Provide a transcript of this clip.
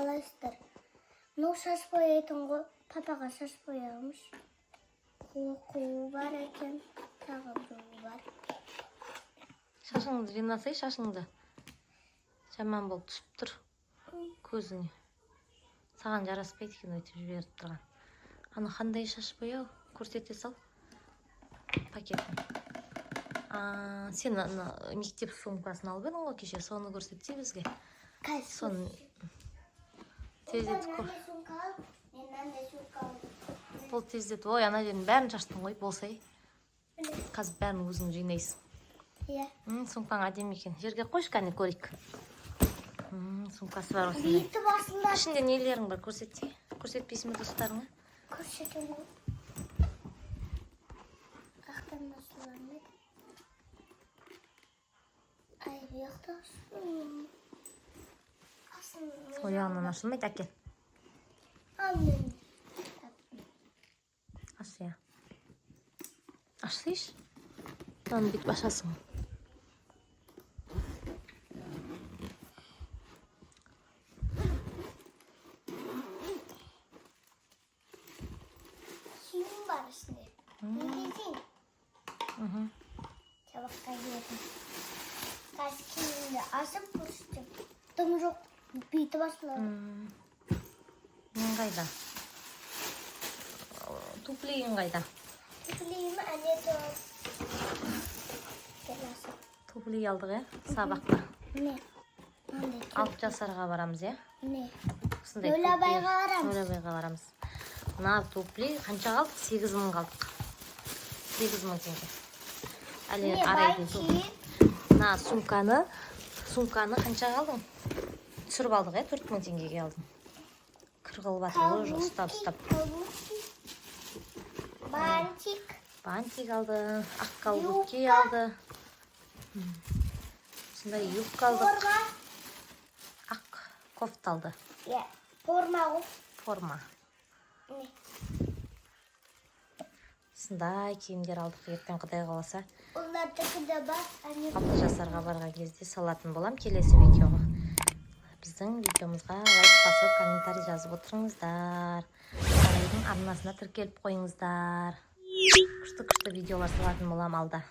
қалайсыздар? Ну, шаш бояйтын ғой, папаға шаш бояғымыз. Қуы бар екен, тағы біреуі бар. Шашыңды жинасай, шашыңды. Жаман болып түсіп тұр көзіңе. Саған жараспайды екен өйтіп жіберіп тұрған. Аны қандай шаш бояу? Көрсете сал пакетін. Сен мектеп сумкасын алып едің ғой кеше, соны көрсетсе бізге. Соны тездетіп көр. Ол тездетіп, ой, ана жерін бәрін шаштың ғой, болсай. Қазір бәрін өзің жинайсың. Иә. Сумкаң әдемі екен. Жерге қойшы, кәне көрейік. Сумкасы бар осындай. Бейті басында. Ішінде нелерің бар, көрсетсе. Көрсетпейсің бе достарыңа? Көрсетемін. Ақтан насыланды. Ай, бұяқта Ояғынан ашылмайды, әкел. Амен. Ашы, я. Ашсайш. Оны бүйтіп ашасың. Сүйім бар ішінде. Не дейсің? Жабаққа келдім. Қазір киімімді ашып көрсетем. Дым жоқ, бейті басылады. Мен қайда? Туплейін қайда? Туплейім әне тұр. Келесі. Туплей алдық, сабаққа. Не? 6 жасарға барамыз, Не? Өләбайға барамыз. Мына туплей қанша қалдық? 8 мың қалдық. 8 мың теңге. Әлі арайдың туплей. Мына сумканы қанша қалдың? Түсіріп алдық, 4 мың теңгеге алдым. Кырғыл батыр уже ұстап. Бантик алды, ақ колготки алды. Сондай юбка алдық. Ақ кофта алды. Форма ғой. Форма. Сондай киімдер алдық, ертең Құдай қаласа. Олардікі де бар. 6 жасарға барған кезде салатын болам келесі видеоға. Біздің видеомызға лайк басып, комментарий жазып отырыңыздар. Арайдың арнасына тіркеліп қойыңыздар. Күшті видеолар салатын болам алда.